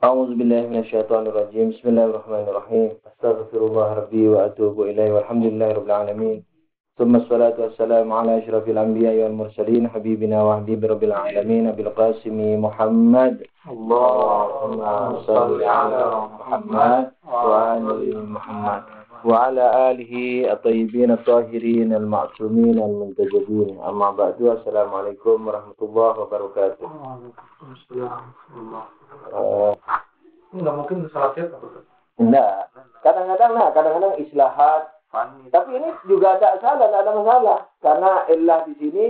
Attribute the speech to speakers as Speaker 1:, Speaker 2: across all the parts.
Speaker 1: أعوذ بالله من الشيطان الرجيم. بسم الله الرحمن الرحيم. أستغفر الله ربي وأتوب إليه والحمد لله رب العالمين. ثم الصلاة والسلام على أشرف الأنبياء والمرسلين حبيبنا وحبيب رب العالمين أبي القاسم محمد. اللهم صل على محمد وآل محمد وعلى آله الطيبين الطاهرين المعصومين المنتجبين. أما بعد. Assalamualaikum warahmatullahi wabarakatuh.
Speaker 2: Enggak mungkin salah siapa?
Speaker 1: Enggak. Kadang-kadang islahat. Tapi ini juga tidak salah, tidak ada masalah. Karena illah di sini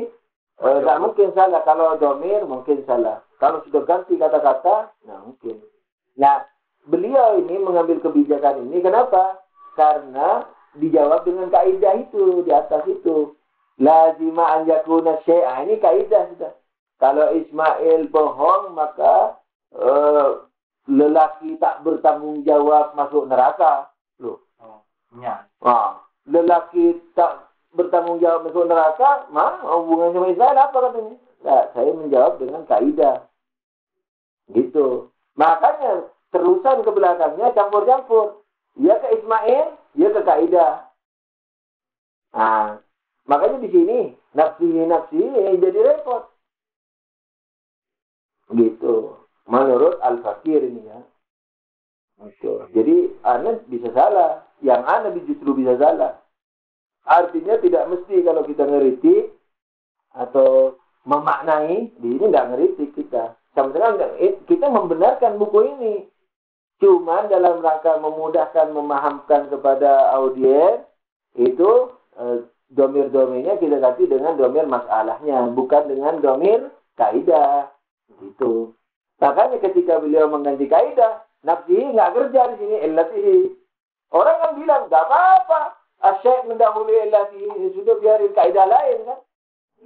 Speaker 1: tidak mungkin salah. Kalau domir mungkin salah. Kalau sudah ganti kata-kata, nah mungkin. Nah, beliau ini mengambil kebijakan ini. Kenapa? Karena dijawab dengan kaidah itu, di atas itu. Lazima an yakuna syai'a. Ini kaidah sudah. Kalau Ismail bohong, maka lelaki tak bertanggung jawab masuk neraka. Loh.
Speaker 2: Ya.
Speaker 1: Lelaki tak bertanggung jawab masuk neraka, hubungannya sama Ismail apa katanya? Nah, saya menjawab dengan kaidah. Gitu. Makanya terusan ke belakangnya campur-campur. Ya ke Ismail, ya ke kaidah. Nah, makanya di sini nafsi jadi repot. Gitu. Menurut Al-Fakir ini ya. Jadi Anda bisa salah. Yang Anda justru bisa salah. Artinya tidak mesti kalau kita ngeritik atau memaknai, di ini tidak ngeritik kita. Sama-sama kita membenarkan buku ini. Cuma dalam rangka memudahkan, memahamkan kepada audiens, itu domir-domirnya kita ganti dengan domir masalahnya. Bukan dengan domir kaidah. Gitu. Makanya ketika beliau mengganti kaidah, nafsihi nggak kerja di sini, illatihi. Orang kan bilang, nggak apa-apa. Asyik mendahului illatihi. Sudah biarin kaidah lain kan.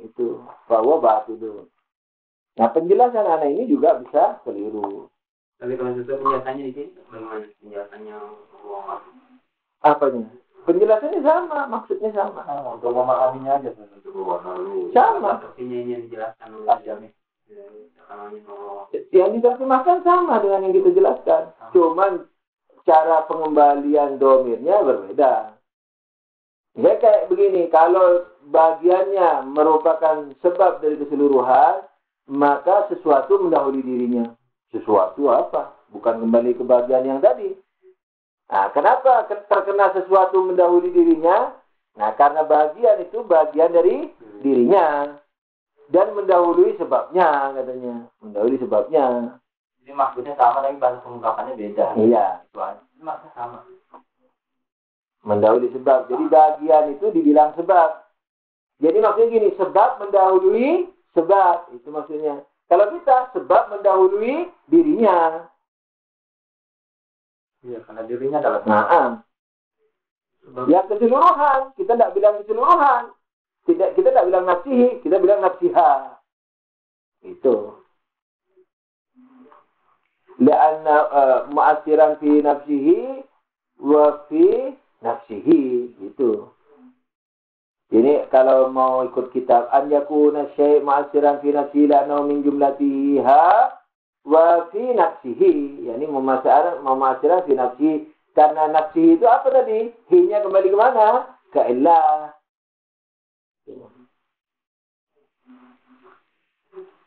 Speaker 1: Itu. Bahwa batu itu. Nah penjelasan anak ini juga bisa keliru.
Speaker 2: Tapi kalau itu penjelasannya di sini, bagaimana penjelasannya?
Speaker 1: Apanya? Penjelasannya sama, maksudnya sama.
Speaker 2: Untuk memahaminya aja.
Speaker 1: Sama.
Speaker 2: Artinya ini yang dijelaskan oleh
Speaker 1: yang diterjemahkan sama dengan yang kita jelaskan. Cuman cara pengembalian domirnya berbeda. Ya kayak begini, kalau bagiannya merupakan sebab dari keseluruhan, maka sesuatu mendahului dirinya. Sesuatu apa? Bukan kembali ke bagian yang tadi. Nah, kenapa terkena sesuatu mendahului dirinya? Nah, karena bagian itu bagian dari dirinya. Dan mendahului sebabnya, katanya. Mendahului sebabnya.
Speaker 2: Jadi maksudnya sama, tapi bahasa pengungkapannya beda.
Speaker 1: Iya.
Speaker 2: Maksudnya sama.
Speaker 1: Mendahului sebab. Jadi bagian itu dibilang sebab. Jadi maksudnya gini, sebab mendahului sebab. Itu maksudnya. Kalau kita, sebab mendahului dirinya.
Speaker 2: Iya, karena dirinya adalah
Speaker 1: sebab. Yang keseluruhan. Kita tidak bilang keseluruhan. Kita tidak bilang nafsihi, kita bilang nafsiha. Itu. Lianna mu'assiran fi nafsihi wa fi nafsihi. Itu. Jadi kalau mau ikut kitab an yakuna syai' mu'assiran fi nafsihi la'annahu min jumlatiha wa fi nafsihi. Yani mu'assiran fi nafsihi. Karena nafsihi itu apa tadi? Hi-nya kembali ke mana? Ke illah.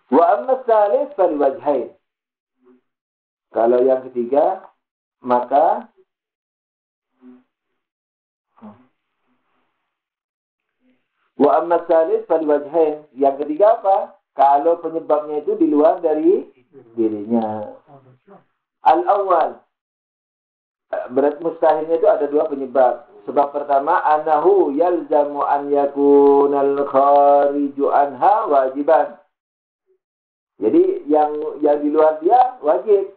Speaker 1: Wa amma tsalits fal wajhain. Kalau yang ketiga, maka wa amma tsalits fal wajhain. Yang ketiga apa? Kalau penyebabnya itu di luar dari dirinya. Al-awwal. Berat mustahilnya itu ada dua penyebab. Sebab pertama, annahu yalzamu an yakunal khariju anha wajiban. Jadi yang di luar dia wajib.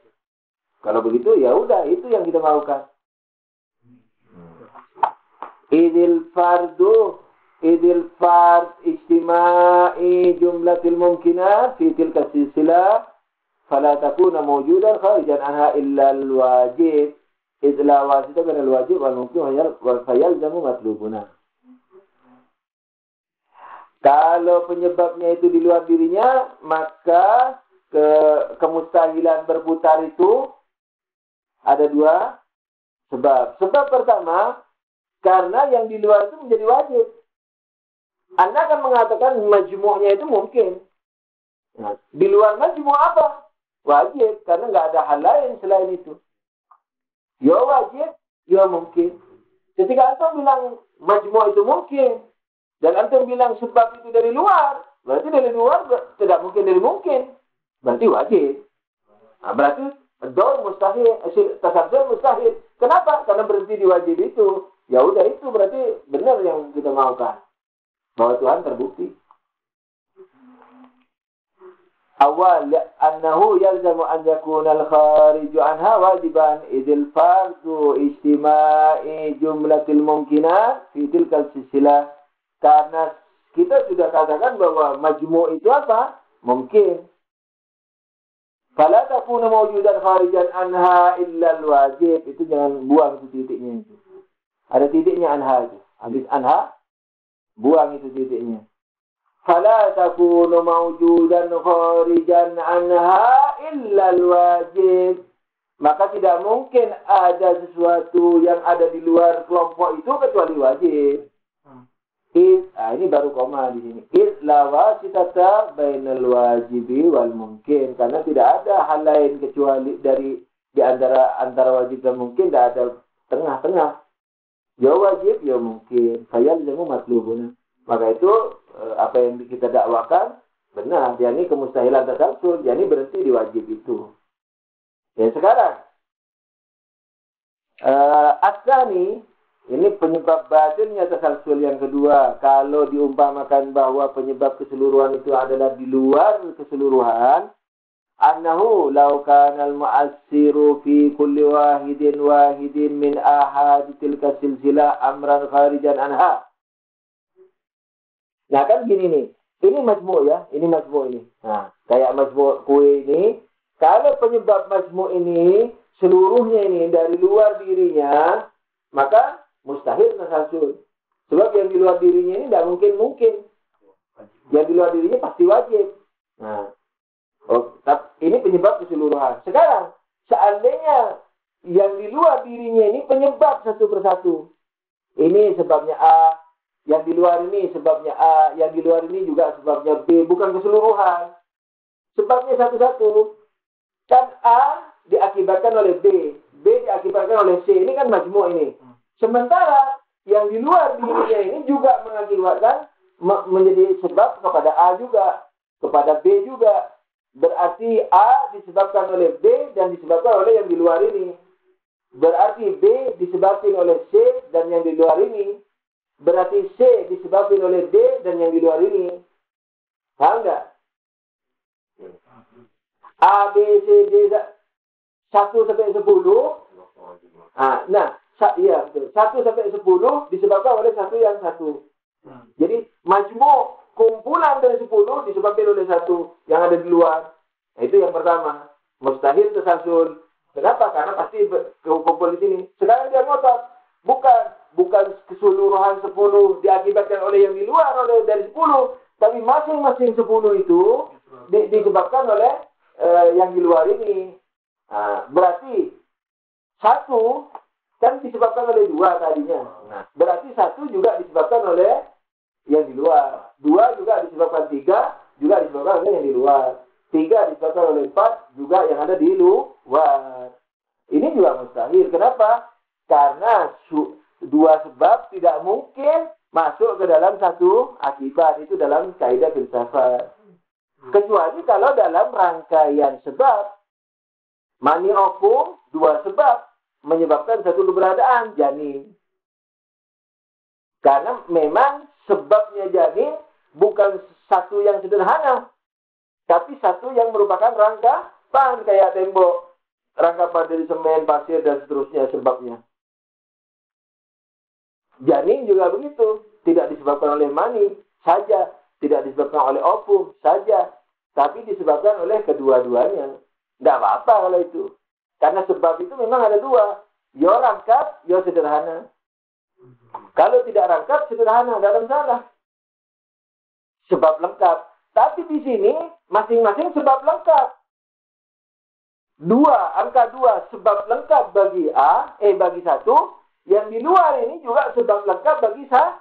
Speaker 1: Kalau begitu ya udah, itu yang kita maukan. Idil fard ijtima'i jumlatil mumkinat fi tilka silsilah fala takuna mawjudan kharijan anha illa al-wajib. Idla wasita min al-wajib wal mumkin wal fayalzamu matlubuna. Kalau penyebabnya itu di luar dirinya, maka kemustahilan berputar itu Ada dua sebab. Sebab pertama, karena yang di luar itu menjadi wajib. Anda akan mengatakan majmu'nya itu mungkin. Nah, di luar majmu' apa? Wajib, karena nggak ada hal lain selain itu. Ya wajib, ya mungkin. Ketika antum bilang majmu' itu mungkin, dan antum bilang sebab itu dari luar, berarti dari luar tidak mungkin dari mungkin. Berarti wajib. Nah, berarti dor mustahil, tasaddul mustahil. Kenapa? Karena berhenti di wajib itu. Ya udah itu berarti benar yang kita maukan. Bahwa Tuhan terbukti. Awal annahu yalzamu an yakuna al-khariju anha wajiban idil fardu istima'i jumlatil mumkinat fi tilkal silsilah. Karena kita sudah katakan bahwa majmu' itu apa? Mungkin. Fala takuna mawjudan kharijan anha illa al-wajib. Itu jangan buang itu titiknya itu. Ada titiknya anha itu. Habis anha, buang itu titiknya. Fala takunu mawjudan kharijan anha illa al-wajib. Maka tidak mungkin ada sesuatu yang ada di luar kelompok itu kecuali wajib. Ini baru koma di sini. La wasitata bainal wajibi wal mungkin. Karena tidak ada hal lain kecuali dari di antara wajib dan mungkin, tidak ada tengah-tengah. Ya wajib, ya mungkin. Saya jamu matlubuna. Maka itu apa yang kita dakwakan benar. Jadi kemustahilan tasalsul, jadi berhenti di wajib itu. Ya sekarang asani ini penyebab batinnya tasalsul yang kedua. Kalau diumpamakan bahwa penyebab keseluruhan itu adalah di luar keseluruhan, annahu law kana al-mu'assiru fi kulli wahidin min ahad tilka silsilah amran kharijan anha. Nah kan gini nih, ini majmu' ya, ini majmu' ini. Nah, kayak majmu' kue ini, kalau penyebab majmu' ini seluruhnya ini dari luar dirinya, maka mustahil tasalsul. Sebab yang di luar dirinya ini tidak mungkin. Yang di luar dirinya pasti wajib. Nah, ini penyebab keseluruhan. Sekarang, seandainya yang di luar dirinya ini penyebab satu persatu. Ini sebabnya A, yang di luar ini sebabnya A, yang di luar ini juga sebabnya B, bukan keseluruhan. Sebabnya satu-satu. Kan A diakibatkan oleh B, B diakibatkan oleh C. Ini kan majmu' ini. Sementara yang di luar dirinya ini juga mengakibatkan menjadi sebab kepada A juga, kepada B juga. Berarti A disebabkan oleh B dan disebabkan oleh yang di luar ini. Berarti B disebabkan oleh C dan yang di luar ini. Berarti C disebabkan oleh D dan yang di luar ini. Paham nggak? A, B, C, D 1 sampai 10. Nah, iya betul. 1 sampai 10 disebabkan oleh satu yang satu. Jadi majmu' kumpulan dari 10 disebabkan oleh satu yang ada di luar. Nah, itu yang pertama. Mustahil tasalsul. Kenapa? Karena pasti kumpul di sini. Sekarang dia ngotot. Bukan keseluruhan 10 diakibatkan oleh yang di luar oleh dari 10, tapi masing-masing 10 itu disebabkan oleh yang di luar ini. Nah, berarti satu kan disebabkan oleh 2 tadinya. Nah, berarti 1 juga disebabkan oleh yang di luar. 2 juga disebabkan 3, juga disebabkan oleh yang di luar. 3 disebabkan oleh 4, juga yang ada di luar. Ini juga mustahil. Kenapa? Karena 2 sebab tidak mungkin masuk ke dalam satu akibat. Itu dalam kaidah filsafat. Kecuali kalau dalam rangkaian sebab. Mani'okum 2 sebab menyebabkan satu keberadaan janin. Karena memang sebabnya janin bukan satu yang sederhana. Tapi satu yang merupakan rangkaian kayak tembok. Rangkaian dari semen, pasir, dan seterusnya sebabnya. Janin juga begitu. Tidak disebabkan oleh mani saja. Tidak disebabkan oleh ovum saja. Tapi disebabkan oleh kedua-duanya. Tidak apa-apa kalau itu. Karena sebab itu memang ada 2. Ya rangkap, ya sederhana. Kalau tidak rangkap, sederhana. Tidak salah. Sebab lengkap. Tapi di sini, masing-masing sebab lengkap. angka 2 sebab lengkap bagi bagi 1, yang di luar ini juga sebab lengkap bagi 1.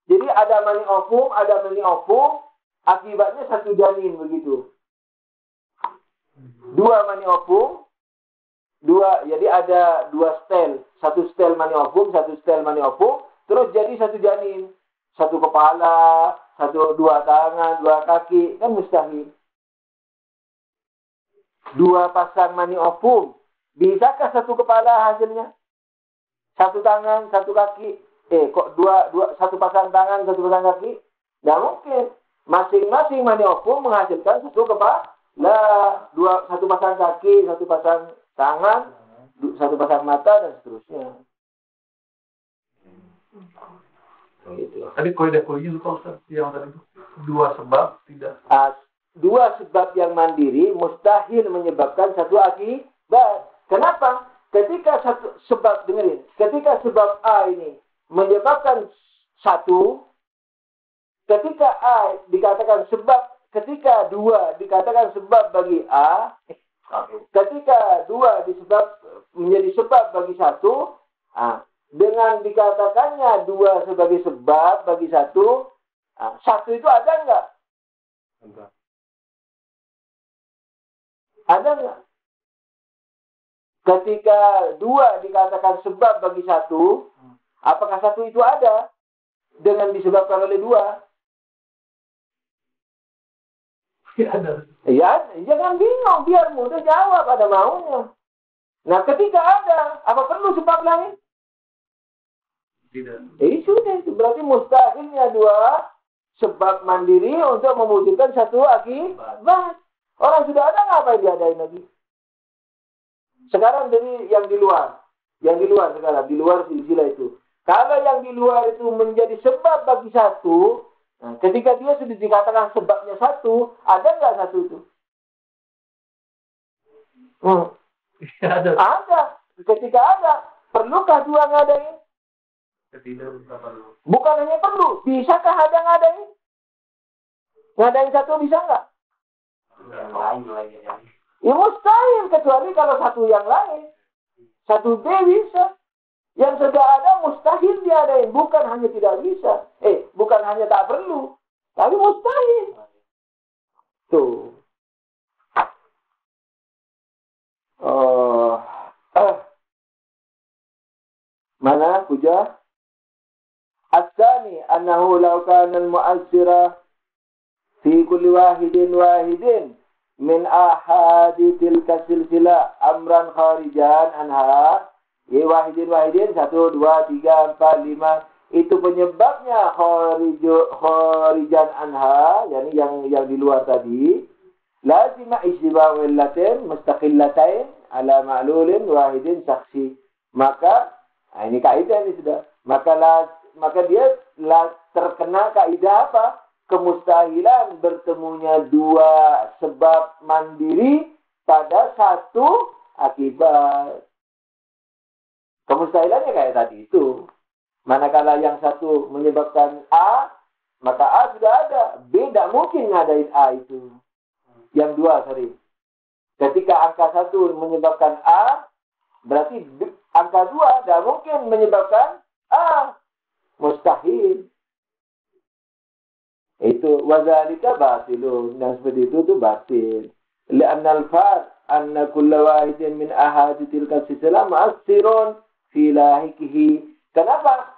Speaker 1: Jadi ada mani ofum, akibatnya 1 janin begitu. 2 mani ofum, jadi ada 2 stel, 1 stel mani ofum, 1 stel mani ofum, terus jadi 1 janin. 1 kepala, 2 tangan, 2 kaki, kan mustahil. 2 pasang mani ofum, bisakah 1 kepala hasilnya? 1 tangan, 1 kaki. Kok 1 pasang tangan, 1 pasang kaki? Tidak mungkin. Masing-masing mani ofum menghasilkan 1 kepala, 1 pasang kaki, 1 pasang tangan, 1 pasang mata, dan seterusnya. Gitu.
Speaker 3: Tadi kaidah-kaidahnya lupa Ustaz, yang tadi itu 2 sebab tidak.
Speaker 1: 2 sebab yang mandiri mustahil menyebabkan 1 akibat. Kenapa? Ketika 1 sebab, dengerin, ketika sebab A ini menyebabkan 1, ketika A dikatakan sebab, ketika 2 dikatakan sebab bagi A, ketika 2 menjadi sebab bagi 1, dengan dikatakannya 2 sebagai sebab bagi 1, 1 itu ada enggak?
Speaker 2: Enggak.
Speaker 1: Ada enggak? Ketika 2 dikatakan sebab bagi 1, apakah 1 itu ada dengan disebabkan oleh 2?
Speaker 3: Ya ada.
Speaker 1: Ya, jangan bingung, biar mudah jawab, ada maunya. Nah, ketika ada, apa perlu sebab lain?
Speaker 3: Tidak.
Speaker 1: Sudah, itu berarti mustahilnya 2 sebab mandiri untuk mewujudkan 1 akibat. Orang sudah ada, ngapain diadain lagi? Sekarang dari yang di luar sekarang, di luar silsilah itu. Kalau yang di luar itu menjadi sebab bagi 1, nah, ketika dia sudah dikatakan sebabnya 1, ada nggak 1 itu?
Speaker 3: Ada.
Speaker 1: Ada. Ketika ada, perlukah 2 ngadain?
Speaker 3: Tidak perlu.
Speaker 1: Bukan hanya perlu, bisakah ada ngadain? Ngadain 1 bisa nggak?
Speaker 2: Yang lain lagi.
Speaker 1: Ya mustahil, kecuali kalau 1 yang lain. 1 B bisa. Yang sudah ada mustahil diadain. Bukan hanya tidak bisa. Bukan hanya tak perlu. Tapi mustahil. Tuh. Mana Puja? At-tani annahu law kana al-mu'assira fi kulli wahidin min ahadi tilka silsilah amran kharijan anha. Wahidin 1, 2, 3, 4, 5. Itu penyebabnya kharijan anha, yakni yang di luar tadi. Lazima ijtiba'u illatin mustaqillatain ala ma'lulin wahidin saksi. Maka ini kaidah ini sudah. Maka dia terkena kaidah apa? Kemustahilan bertemunya 2 sebab mandiri pada 1 akibat. Kemustahilannya kayak tadi itu. Manakala yang 1 menyebabkan A, maka A sudah ada. B tidak mungkin ngadain A itu. Yang 2, sorry. Ketika angka 1 menyebabkan A, berarti angka 2 tidak mungkin menyebabkan A. Mustahil. Itu wazalika batilun. Dan seperti itu batil. Li'anna al-far anna kulla wahidin min ahadi tilka silsilah ma'assirun fi lahikihi. Kenapa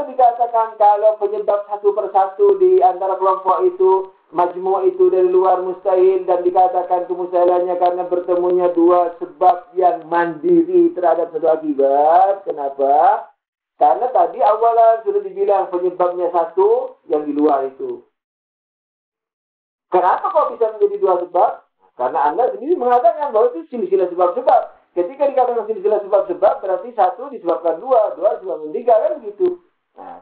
Speaker 1: dikatakan kalau penyebab 1 persatu di antara kelompok itu, majmu' itu dari luar mustahil, dan dikatakan kemustahilannya karena bertemunya 2 sebab yang mandiri terhadap 1 akibat. Kenapa? Karena tadi awalan sudah dibilang penyebabnya 1 yang di luar itu. Kenapa kok bisa menjadi 2 sebab? Karena Anda sendiri mengatakan bahwa itu silsilah sebab-sebab. Ketika dikatakan silsilah sebab-sebab, berarti 1 disebabkan 2 disebabkan 3, kan gitu. Nah.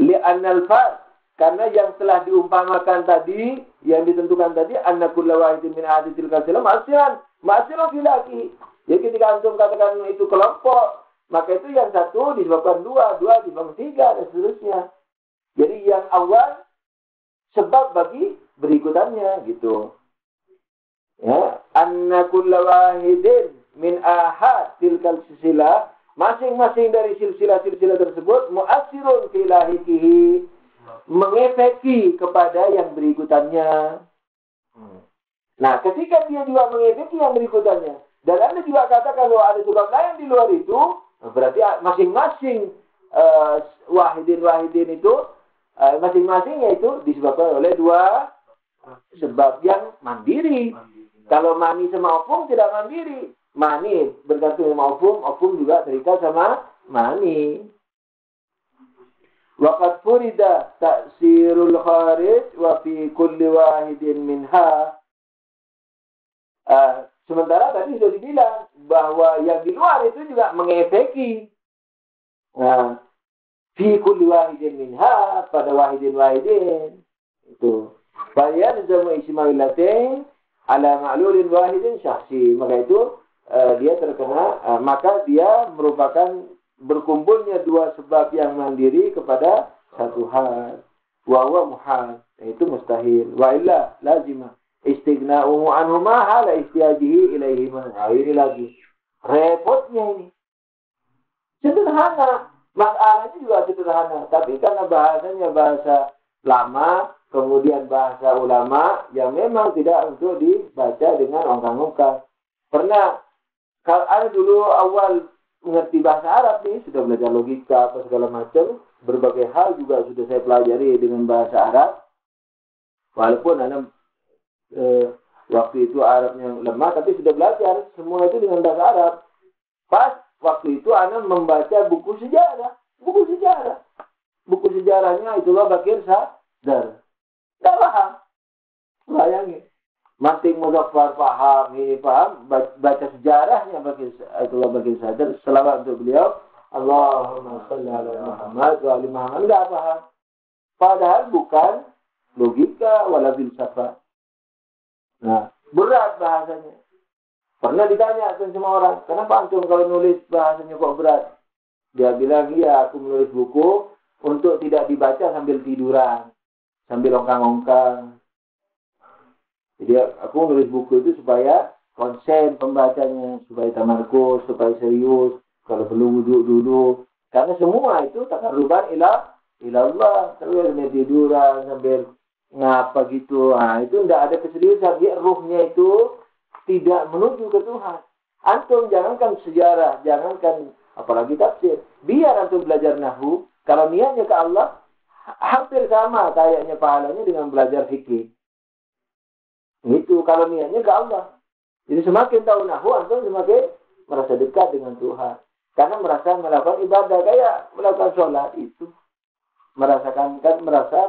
Speaker 1: Li'annal far, karena yang telah diumpamakan tadi, yang ditentukan tadi, anna kulla wahidin min ahadi tilka silsilah ma'asiran filaki. Jadi ketika antum katakan itu kelompok, maka itu yang 1 disebabkan 2 disebabkan 3, dan seterusnya. Jadi yang awal sebab bagi berikutannya gitu. Ya, anna kulla wahidin min ahad tilkal silsilah, masing-masing dari silsilah-silsilah tersebut mu'assirun fi lahiqihi, mengefeki kepada yang berikutannya. Nah, ketika dia juga mengefeki yang berikutannya, dan Anda juga katakan bahwa ada sebab lain di luar itu, berarti masing-masing wahidin itu masing-masing yaitu disebabkan oleh dua sebab yang mandiri. Kalau mani sama ofum tidak mandiri. Mani bergantung sama ofum juga terikat sama mani. Waqad furida ta'sirul kharij wa fi kulli wahidin minha. Sementara tadi sudah dibilang bahwa yang di luar itu juga mengefeki. Fi kulli wahidin minha, pada wahidin itu. Bayan jamu ismailatain ala ma'lulin wahidin syakhsi. Maka itu dia terkena, maka dia merupakan berkumpulnya dua sebab yang mandiri kepada satu hal. Wa huwa muhal, itu mustahil. Wa illa lazimah istighna'uhu anhuma hala ihtiyajihi ilaihima. Nah, ini lagi repotnya ini. Sederhana, masalahnya juga sederhana, tapi karena bahasanya bahasa lama, kemudian bahasa ulama yang memang tidak untuk dibaca dengan ongkang-ongkang. Pernah, kalau ada dulu awal mengerti bahasa Arab nih, sudah belajar logika apa segala macam, berbagai hal juga sudah saya pelajari dengan bahasa Arab. Walaupun Anda waktu itu Arabnya lemah, tapi sudah belajar semua itu dengan bahasa Arab. Pas waktu itu Anda membaca buku sejarah. Buku sejarahnya itulah Bakir Sadar. Tidak paham. Bayangin. Manting Muzaffar paham, ini paham. Baca sejarahnya itulah Bakir Sadar. Selawat untuk beliau. Allahumma salli ala Muhammad wa ali Muhammad. Tidak paham. Padahal bukan logika wala filsafat. Nah, berat bahasanya. Pernah ditanya sama orang, kenapa antum kalau nulis bahasanya kok berat? Dia bilang, iya, aku menulis buku untuk tidak dibaca sambil tiduran, sambil ongkang-ongkang. Jadi aku menulis buku itu supaya konsen pembacanya, supaya tamarkus, supaya serius. Kalau perlu duduk. Karena semua itu taqarruban ila Allah. Tapi sambil tiduran, sambil ngapa gitu. Nah, itu tidak ada keseriusan. Dia ruhnya itu tidak menuju ke Tuhan. Antum jangankan sejarah, jangankan apalagi tafsir. Biar antum belajar nahwu, kalau niatnya ke Allah, hampir sama kayaknya pahalanya dengan belajar fikih. Itu kalau niatnya ke Allah. Jadi semakin tahu nahwu, antum semakin merasa dekat dengan Tuhan. Karena merasa melakukan ibadah kayak melakukan sholat itu. Merasa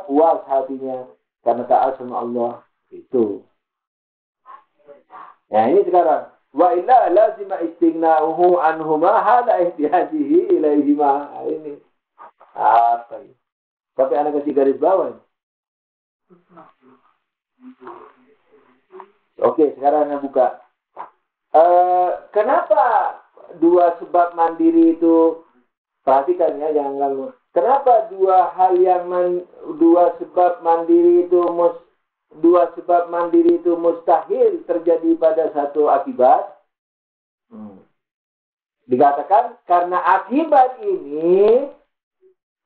Speaker 1: puas hatinya karena taat sama Allah. Itu. Ya ini sekarang. Wa illa lazima istighna'uhu anhuma hada ihtiyajihi ilaihima. Ini. Apa ini? Tapi anak kasih garis bawah. Oke, sekarang anak buka. Kenapa dua sebab mandiri itu, perhatikan ya, jangan ganggu. Kenapa dua sebab mandiri itu mustahil terjadi pada satu akibat? Dikatakan karena akibat ini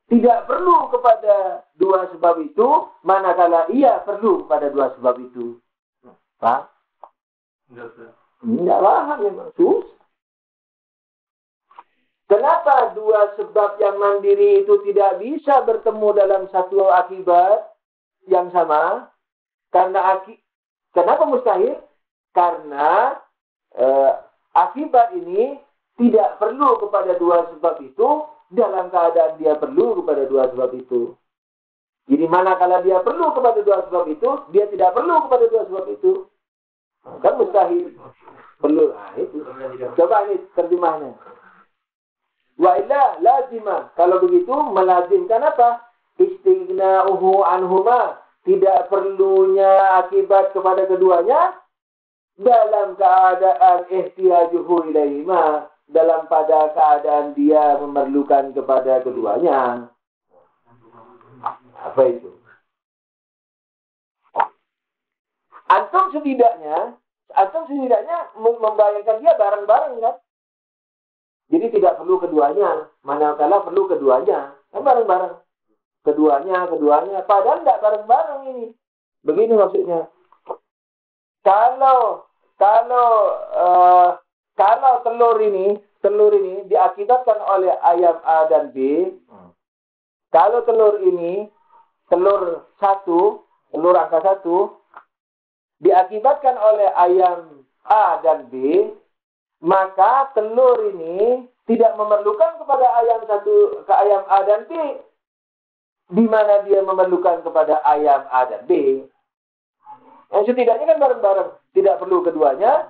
Speaker 1: tidak perlu kepada dua sebab itu, manakala ia perlu kepada dua sebab itu. Pak? Tidak paham memang. Susah. Kenapa dua sebab yang mandiri itu tidak bisa bertemu dalam satu akibat yang sama? Kenapa mustahil? Karena akibat ini tidak perlu kepada dua sebab itu dalam keadaan dia perlu kepada dua sebab itu. Jadi manakala dia perlu kepada dua sebab itu, dia tidak perlu kepada dua sebab itu. Kan mustahil. Perlu. Nah, itu. Coba ini terjemahnya. Wa illa lazimah. Kalau begitu melazimkan apa? Istighna'uhu anhuma. Tidak perlunya akibat kepada keduanya dalam keadaan ihtiyajuhu ilaihima, dalam pada keadaan dia memerlukan kepada keduanya. Apa itu? Antum setidaknya Antum setidaknya membayangkan dia bareng-bareng kan. Jadi tidak perlu keduanya. Manakala perlu keduanya. Kan bareng-bareng. Keduanya. Padahal tidak bareng-bareng ini. Begini maksudnya. Kalau telur ini diakibatkan oleh ayam A dan B. Kalau telur ini, telur angka 1, diakibatkan oleh ayam A dan B, maka telur ini tidak memerlukan kepada ayam A dan B, di mana dia memerlukan kepada ayam A dan B. Yang setidaknya kan bareng-bareng, tidak perlu keduanya,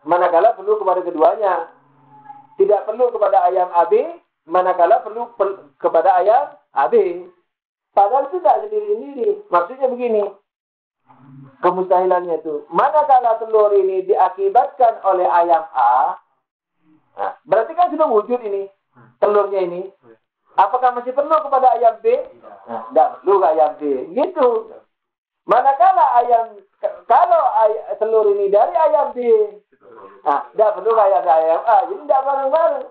Speaker 1: manakala perlu kepada keduanya. Tidak perlu kepada ayam AB, manakala perlu kepada ayam AB. Padahal itu tidak sendiri-sendiri. Maksudnya begini, kemustahilannya itu, manakala telur ini diakibatkan oleh ayam A, nah, berarti kan sudah wujud ini, telurnya ini. Apakah masih perlu kepada ayam B? Nah, tidak perlu ke ayam B. Gitu. Manakala telur ini dari ayam B, nah, tidak perlu ke ayam A. Jadi tidak bareng-bareng.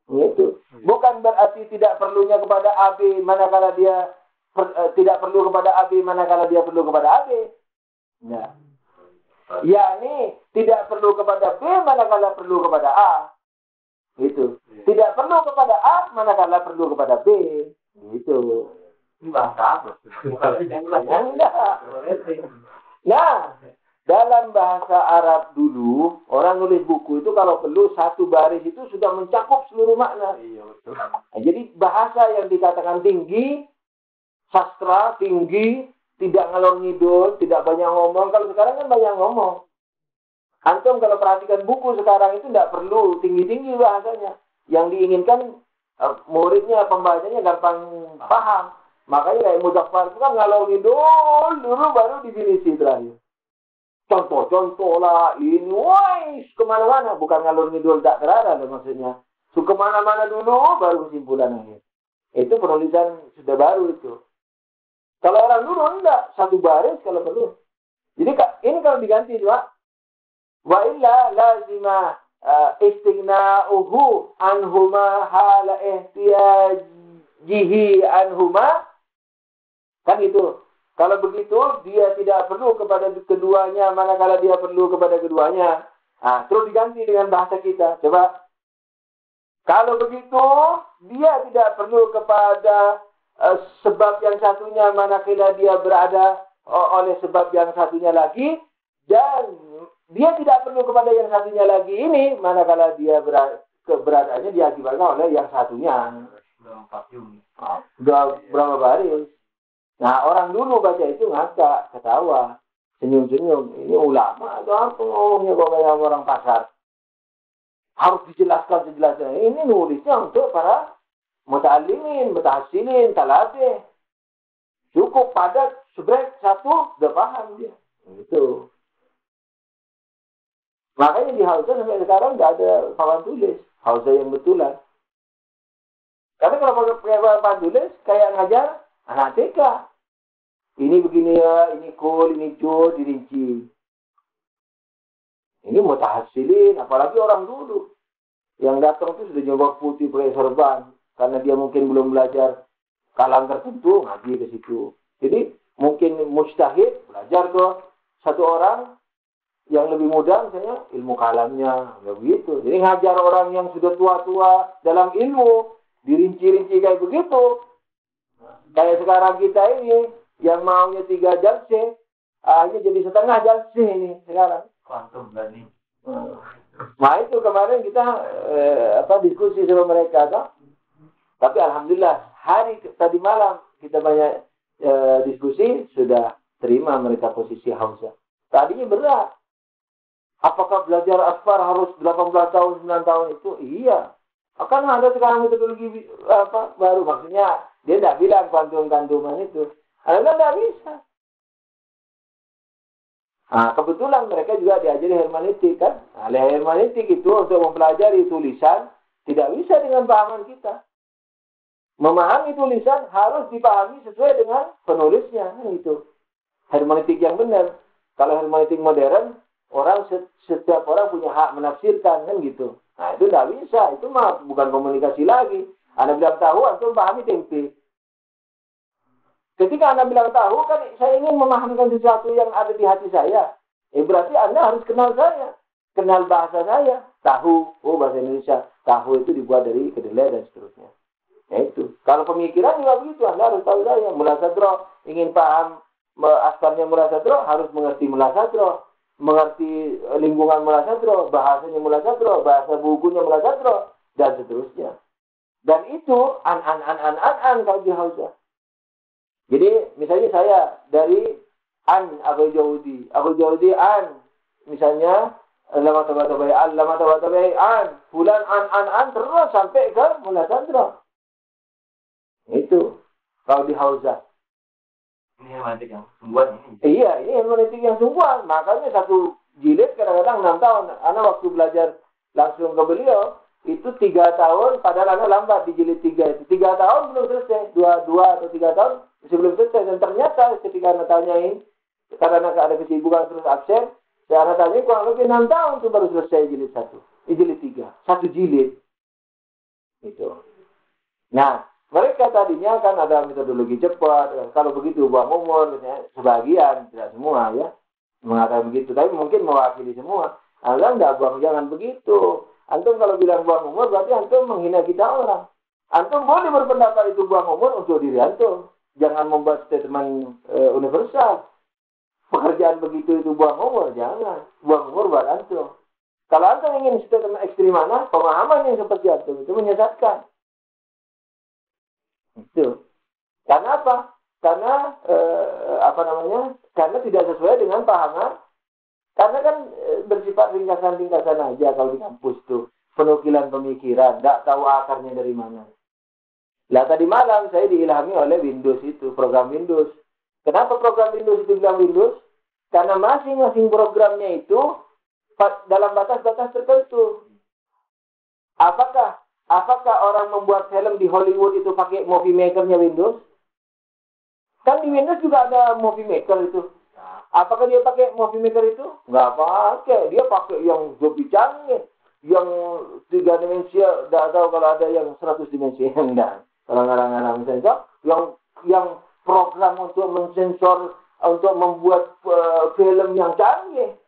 Speaker 1: Gitu. Bukan berarti tidak perlunya kepada AB, manakala dia tidak perlu kepada AB, manakala dia perlu kepada AB. Ya. Yakni tidak perlu kepada B, manakala perlu kepada A. Gitu. Tidak perlu kepada A, manakala perlu kepada B. Gitu.
Speaker 2: Bahasa apa?
Speaker 1: Nah, dalam bahasa Arab dulu, orang nulis buku itu kalau perlu satu baris itu sudah mencakup seluruh makna. Nah, jadi bahasa yang dikatakan tinggi, sastra tinggi, tidak ngalor ngidul, tidak banyak ngomong. Kalau sekarang kan banyak ngomong. Antum kalau perhatikan buku sekarang itu tidak perlu tinggi-tinggi bahasanya. Yang diinginkan muridnya, pembacanya gampang paham. Makanya kayak Muzaffar itu kan ngalor ngidul dulu baru definisi terakhir. Contoh-contoh lah ini, wais kemana-mana. Bukan ngalor ngidul tak terada maksudnya. So, kemana-mana dulu baru kesimpulan akhir. Itu penulisan sudah baru itu. Kalau orang dulu enggak, satu baris kalau perlu. Jadi ini kalau diganti dua, wa illa lazima istighna'uhu anhuma hala ihtiyajihi anhuma. Kan itu. Kalau begitu, dia tidak perlu kepada keduanya, manakala dia perlu kepada keduanya. Nah, terus diganti dengan bahasa kita. Coba. Kalau begitu, dia tidak perlu kepada sebab yang satunya, manakala dia berada oleh sebab yang satunya lagi. Dan dia tidak perlu kepada yang satunya lagi ini, manakala dia keberadaannya diakibatkan oleh yang satunya. Sudah berapa baris? Nah, orang dulu baca itu ngakak, ketawa, senyum-senyum. Ini ulama atau apa ngomongnya kok kayak orang pasar. Harus dijelaskan sejelasnya. Ini nulisnya untuk para muta'allimin, mutahassilin, talatih. Cukup padat, sebaik satu, udah paham dia. Gitu. Makanya di Hausa sampai sekarang nggak ada papan tulis. Hausa yang betulan. Karena kalau pakai papan tulis, kayak ngajar anak TK. Ini begini ya, ini kul, ini cur, dirinci. Ini mutahassilin, apalagi orang dulu. Yang datang itu sudah nyoba putih pakai sorban. Karena dia mungkin belum belajar kalam tertentu, ngaji ke situ. Jadi mungkin mujtahid, belajar ke satu orang yang lebih muda, misalnya ilmu kalamnya, ya begitu. Jadi ngajar orang yang sudah tua-tua dalam ilmu, dirinci-rinci kayak begitu. Kayak sekarang kita ini, yang maunya 3 jalse, akhirnya jadi setengah jalse ini sekarang.
Speaker 2: Kuantum berani.
Speaker 1: Nah itu kemarin kita diskusi sama mereka kan. Tapi alhamdulillah tadi malam kita banyak diskusi, sudah terima mereka posisi Hausa. Tadinya berat. Apakah belajar asfar harus 18 tahun, 9 tahun itu? Iya. Akan ada sekarang metodologi baru, maksudnya dia tidak bilang kuantum-kuantuman itu. Anda tidak bisa. Nah, kebetulan mereka juga diajari hermeneutik kan. Nah, hermeneutik itu untuk mempelajari tulisan tidak bisa dengan pahaman kita. Memahami tulisan harus dipahami sesuai dengan penulisnya. Nah, itu hermeneutik yang benar. Kalau hermeneutik modern, setiap orang punya hak menafsirkan kan gitu. Nah itu tidak bisa, itu mah bukan komunikasi lagi. Anda bilang tahu, antum pahami tempe. Ketika Anda bilang tahu, kan saya ingin memahamkan sesuatu yang ada di hati saya. Berarti Anda harus kenal saya. Kenal bahasa saya. Tahu, oh bahasa Indonesia. Tahu itu dibuat dari kedelai dan seterusnya. Ya itu. Kalau pemikiran juga begitu. Anda harus tahu saya. Mula sadro, ingin paham askarnya mula sadro, harus mengerti mula sadro. Mengerti lingkungan mula sadro, bahasanya mula sadro, bahasa bukunya mula sadro, dan seterusnya. Dan itu an kalau di Hausa. Jadi misalnya saya dari an Abu Jawudi an, misalnya lama tabatai an, bulan an terus sampai ke mula sadra. Itu kalau di Hausa.
Speaker 2: Ini hermeneutik yang sungguhan ini.
Speaker 1: Iya, ini hermeneutik yang sungguhan. Makanya satu jilid kadang-kadang 6 tahun. Anak waktu belajar langsung ke beliau itu 3 tahun, padahal anak lambat di jilid 3 itu. 3 tahun belum selesai, 2 atau 3 tahun masih belum selesai. Dan ternyata ketika anak tanyain, karena anak ada kesibukan terus absen, dan anak tanya kurang lebih 6 tahun itu baru selesai jilid 1, jilid 3, 1 jilid. Itu. Nah, mereka tadinya kan ada metodologi cepat, kalau begitu buang umur, misalnya, sebagian, tidak semua ya, mengatakan begitu, tapi mungkin mewakili semua. Anda tidak buang, jangan begitu. Antum kalau bilang buang umur, berarti antum menghina kita orang. Antum boleh berpendapat itu buang umur untuk diri antum. Jangan membuat statement universal. Pekerjaan begitu itu buang umur, jangan. Buang umur buat antum. Kalau antum ingin statement ekstrim mana, pemahaman yang seperti antum itu menyesatkan. Itu. Karena apa? Karena Karena tidak sesuai dengan pahaman. Karena kan bersifat ringkasan-ringkasan aja kalau di kampus tuh. Penukilan pemikiran, nggak tahu akarnya dari mana. Lah tadi malam saya diilhami oleh Windows itu, program Windows. Kenapa program Windows itu bilang Windows? Karena masing-masing programnya itu dalam batas-batas tertentu. Apakah orang membuat film di Hollywood itu pakai movie makernya Windows? Kan di Windows juga ada movie maker itu. Apakah dia pakai movie maker itu? Nggak pakai. Dia pakai yang lebih canggih. Yang 3 dimensi. Nggak tahu kalau ada yang 100 dimensi. Enggak. Kalau ngarang-ngarang sensor. Yang program untuk mensensor. Untuk membuat film yang canggih.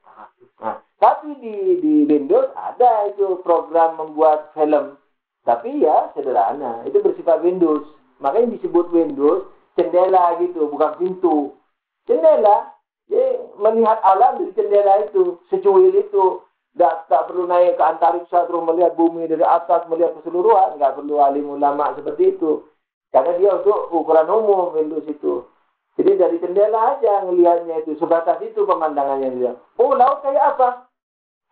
Speaker 1: Nah, tapi di Windows ada itu program membuat film. Tapi ya sederhana. Itu bersifat Windows. Makanya disebut Windows jendela gitu. Bukan pintu. Jendela. Jadi melihat alam dari jendela itu, secuil itu, tak perlu naik ke antariksa terus melihat bumi dari atas, melihat keseluruhan, nggak perlu alim ulama seperti itu. Karena dia untuk ukuran umum Windows itu. Jadi dari jendela aja ngelihatnya itu, sebatas itu pemandangannya dia. Oh laut kayak apa?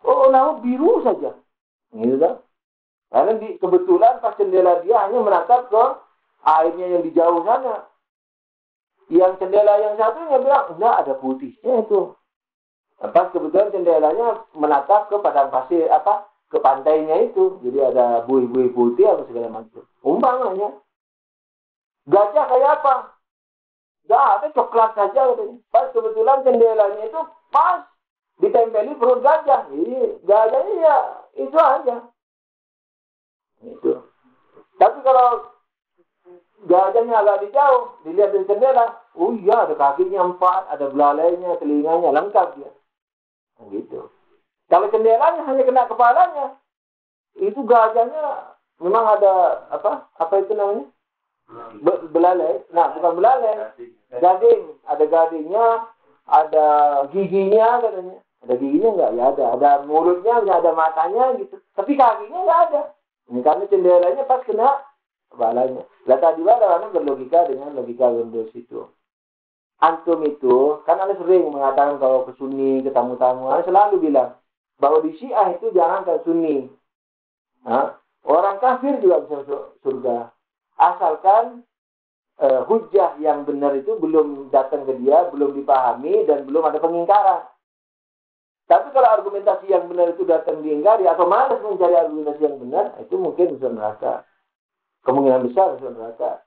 Speaker 1: Oh laut biru saja. Gitu kan? Karena kebetulan pas jendela dia hanya menatap ke airnya yang di jauh sana. Yang jendela yang satunya bilang, enggak ada putihnya itu. Pas kebetulan jendelanya menatap ke padang pasir, ke pantainya itu. Jadi ada buih-buih putih atau segala macam. Umpamanya. Gajah kayak apa? Enggak ada, coklat saja katanya. Pas kebetulan jendelanya itu pas ditempeli perut gajah. Jadi gajahnya ya itu aja. Itu. Tapi kalau gajahnya agak jauh, dilihat dari jendela. Oh iya, ada kakinya 4, ada belalainya, telinganya, lengkap dia. Nah, gitu. Kalau jendelanya hanya kena kepalanya, itu gajahnya memang ada apa itu namanya? Belalai. Nah, bukan belalai. Gading. Ada gadingnya, ada giginya katanya. Ada giginya enggak? Ya ada. Ada mulutnya, ada matanya gitu. Tapi kakinya enggak ada. Ini karena jendelanya pas kena kepalanya. Lah tadi mana berlogika dengan logika Windows itu. Antum itu, kan Anda sering mengatakan kalau ke Sunni, ke tamu-tamu, Anda selalu bilang bahwa di Syiah itu jangan ke Sunni. Nah, orang kafir juga bisa masuk surga. Asalkan hujah yang benar itu belum datang ke dia, belum dipahami, dan belum ada pengingkaran. Tapi kalau argumentasi yang benar itu datang diingkari, atau malas mencari argumentasi yang benar, itu mungkin bisa neraka. Kemungkinan besar bisa neraka.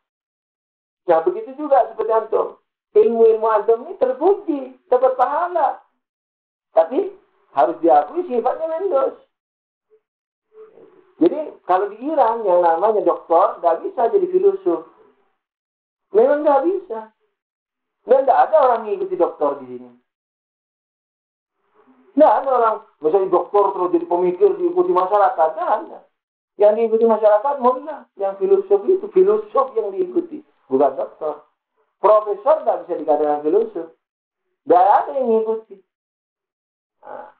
Speaker 1: Nah begitu juga seperti antum. Ilmu-ilmu antum ini terpuji, dapat pahala. Tapi harus diakui sifatnya mendos. Jadi kalau di Iran yang namanya doktor nggak bisa jadi filosof. Memang nggak bisa. Dan nggak ada orang yang ikuti doktor di sini. Nggak ada orang, misalnya doktor terus jadi pemikir diikuti masyarakat. Nggak ada. Yang diikuti masyarakat mulai yang filosof itu filosof yang diikuti, bukan dokter. Profesor nggak bisa dikatakan filosof. Nggak ada yang mengikuti.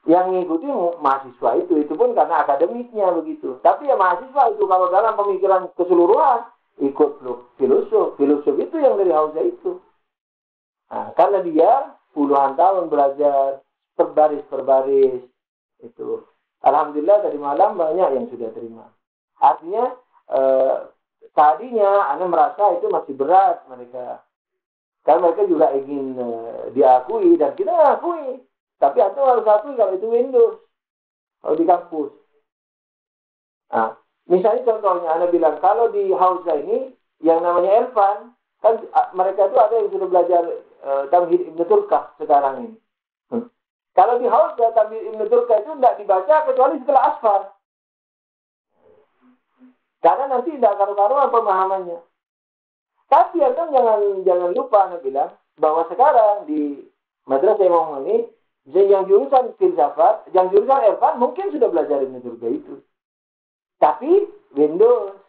Speaker 1: Yang mengikuti mahasiswa itu pun karena akademiknya begitu. Tapi ya mahasiswa itu kalau dalam pemikiran keseluruhan ikut filosof itu yang dari Hausa itu. Nah, karena dia puluhan tahun belajar berbaris itu. Alhamdulillah tadi malam banyak yang sudah terima. Artinya tadinya Anda merasa itu masih berat mereka. Karena mereka juga ingin diakui dan kita akui. Tapi Anda harus akui kalau itu Windows. Kalau di kampus. Nah, misalnya contohnya Anda bilang kalau di Hausa ini yang namanya Irfan, kan mereka itu ada yang sudah belajar Tamhid Ibn Turkah sekarang ini. Kalau di Hausa Tamhid Ibn Turkah itu tidak dibaca kecuali setelah asfar. Karena nanti tidak karu-karuan pemahamannya. Tapi Anda jangan lupa Anda bilang bahwa sekarang di madrasah Imam ini yang jurusan filsafat, yang jurusan Irfan mungkin sudah belajar Ibn Turkah itu. Tapi Windows.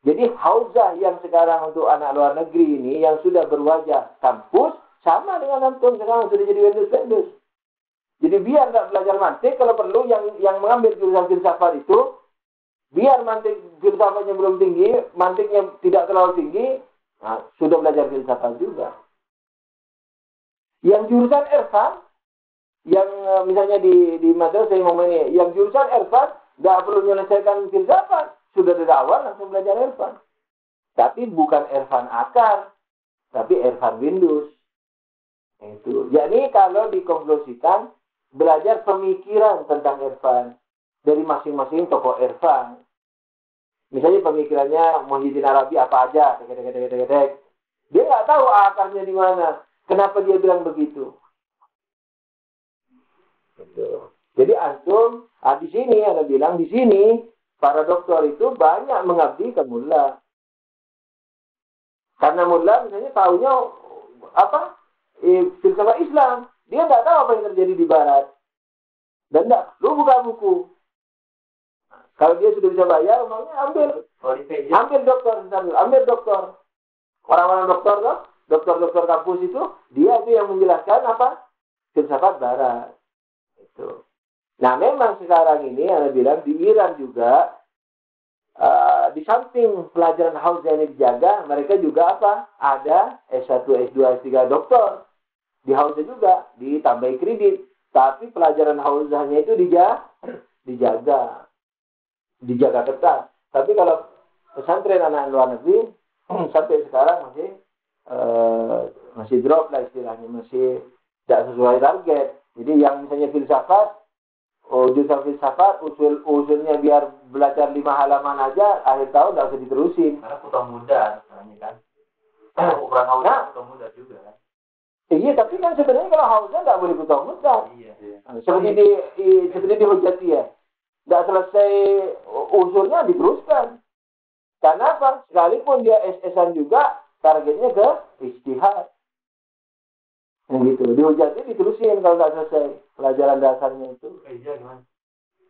Speaker 1: Jadi Hausa yang sekarang untuk anak luar negeri ini yang sudah berwajah kampus sama dengan antum sekarang sudah jadi Windows. Jadi biar nggak belajar mantik, kalau perlu yang mengambil jurusan filsafat itu biar mantik filsafatnya belum tinggi, mantiknya tidak terlalu tinggi, nah, sudah belajar filsafat juga. Yang jurusan Irfan, yang misalnya di madrasah Imam ini, yang jurusan Irfan nggak perlu menyelesaikan filsafat, sudah dari awal langsung belajar Irfan. Tapi bukan Irfan akar, tapi Irfan Windows. Itu. Jadi kalau dikonklusikan belajar pemikiran tentang Irfan dari masing-masing tokoh Irfan. Misalnya pemikirannya Muhyiddin Arabi apa aja, dia nggak tahu akarnya di mana. Kenapa dia bilang begitu? Gitu. Jadi antum, di sini ada bilang di sini para dokter itu banyak mengabdi ke mulla. Karena mulla misalnya tahunya apa? Filsafat Islam. Dia nggak tahu apa yang terjadi di Barat. Dan enggak, lu buka buku. Kalau dia sudah bisa bayar, makanya ambil dokter. Orang-orang dokter loh, dokter kampus itu, dia itu yang menjelaskan apa? Filsafat Barat. Itu. Nah, memang sekarang ini, Anda bilang di Iran juga, di samping pelajaran Hausa ini dijaga, mereka juga apa? Ada S1, S2, S3 dokter. Di Hausa juga, ditambah kredit. Tapi pelajaran Hausanya itu dijaga ketat. Tapi kalau pesantren anak luar negeri sampai sekarang masih drop lah istilahnya, masih tidak sesuai target. Jadi yang misalnya filsafat, jurusan filsafat usulnya biar belajar 5 halaman aja, akhir tahun tidak usah diterusin.
Speaker 2: Karena kota muda misalnya kan. Ukuran Hausa kota muda juga kan.
Speaker 1: Iya, tapi kan sebenarnya kalau Hausa tidak boleh kota muda.
Speaker 2: Iya.
Speaker 1: Seperti di Hujati ya. Tidak selesai usulnya diteruskan. Karena apa? Sekalipun dia SS-an juga, targetnya ke ijtihad. Nah, gitu. Di Hujati diterusin kalau tidak selesai pelajaran dasarnya itu.
Speaker 2: Iya gimana?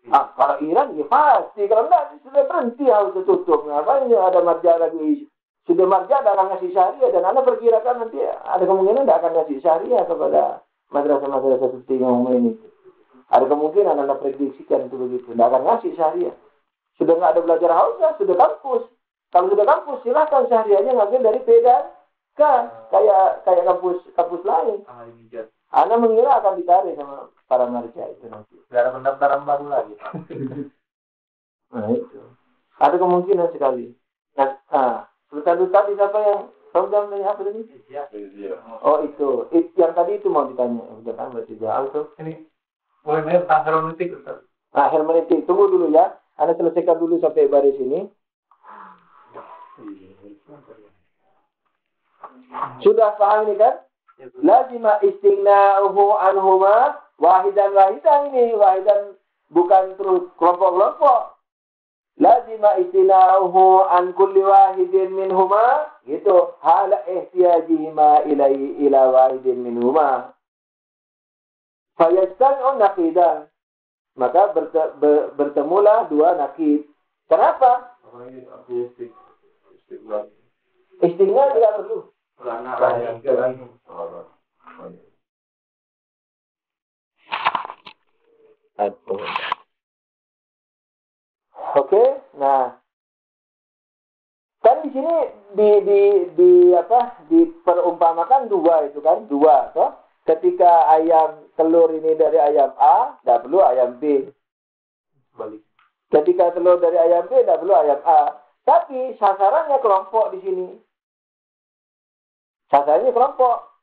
Speaker 1: Kalau Iran ya pasti. Kalau tidak sudah berhenti harus tutup. Ngapainnya ada marja lagi? Sudah marja ada orang ngasih syariah. Dan Anda perkirakan nanti ada kemungkinan tidak akan ngasih syariah kepada madrasah-madrasah seperti yang ini. Ada kemungkinan Anda prediksikan itu begitu. Tidak akan ngasih syariah. Sudah nggak ada belajar Hausa, sudah kampus. Kalau sudah kampus, silahkan syariahnya ngambil dari P dan K. Kayak kampus lain. Anda mengira akan ditarik sama para marja itu nanti.
Speaker 2: Nggak ada pendaftaran baru lagi.
Speaker 1: Nah itu. Ada kemungkinan sekali. Nah, tadi siapa yang tahu jam tanya apa tadi? Oh itu. Yang tadi itu mau ditanya. Udah kan berarti jawab tuh.
Speaker 3: Ini boleh nanya tentang hermeneutik, Ustaz.
Speaker 1: Nah, hermeneutik. Tunggu dulu ya. Anda selesaikan dulu sampai baris ini. Sudah paham ini kan? Lazima istighna'uhu anhuma Wahidan ini, wahidan bukan terus kelompok-kelompok. Lazima istinauhu an kulli wahidin minhuma, gitu. Hala ihtiyajihima ila wahidin minhuma. Fayastami'un naqidan. Maka bertemulah dua nakid. Kenapa? Istighna tidak perlu. Oke, nah kan di sini diperumpamakan dua itu kan, dua toh. Ketika ayam telur ini dari ayam A, tidak perlu ayam B. Balik. Ketika telur dari ayam B, tidak perlu ayam A. Tapi sasarannya kelompok di sini. Sasarannya kelompok.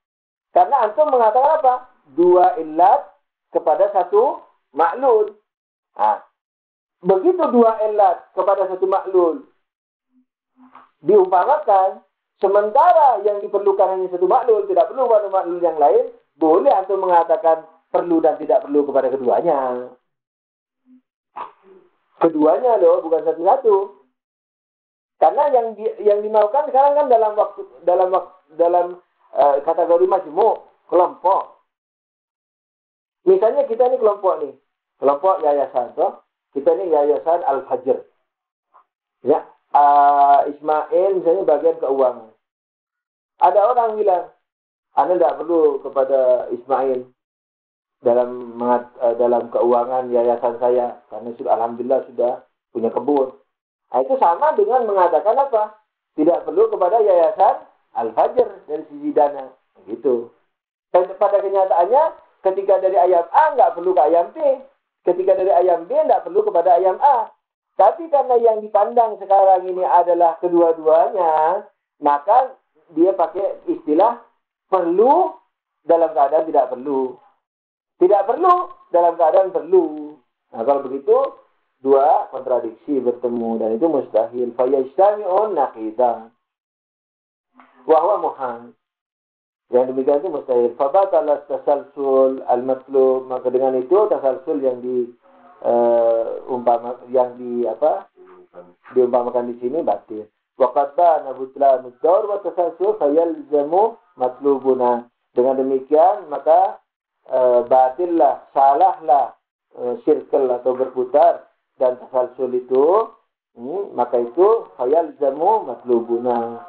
Speaker 1: Karena antum mengatakan apa? Dua illat kepada satu maklul. Nah, begitu dua illat kepada satu maklul diumpamakan, sementara yang diperlukan hanya satu maklul, tidak perlu pada maklul yang lain, boleh antum mengatakan perlu dan tidak perlu kepada keduanya. Keduanya loh, bukan satu-satu. Karena yang dimaukan sekarang kan dalam kategori majmuk, kelompok. Misalnya kita ini kelompok nih, kelompok yayasan, toh. Kita ini yayasan Al-Fajr. Ya, Ismail misalnya bagian keuangan. Ada orang bilang, Anda tidak perlu kepada Ismail dalam keuangan yayasan saya, karena alhamdulillah sudah punya kebun. Nah, itu sama dengan mengatakan apa? Tidak perlu kepada yayasan Al-Fajr dari sisi dana. Gitu. Dan pada kenyataannya, ketika dari ayam A nggak perlu ke ayam B. Ketika dari ayam B nggak perlu kepada ayam A. Tapi karena yang dipandang sekarang ini adalah kedua-duanya, maka dia pakai istilah perlu dalam keadaan tidak perlu. Tidak perlu dalam keadaan perlu. Nah, kalau begitu, dua kontradiksi bertemu. Dan itu mustahil. Fayajtami'un naqidan. Wahwa muhal. Yang demikian itu mustahil. Fabatalah tasalsul al-matlub. Maka dengan itu tasalsul yang diumpamakan di sini batil. Waqad bana butlan ad-daur wa tasalsul fayalzamu matlubuna. Dengan demikian maka batillah, salahlah sirkel atau berputar dan tasalsul itu, maka itu fayalzamu matlubuna.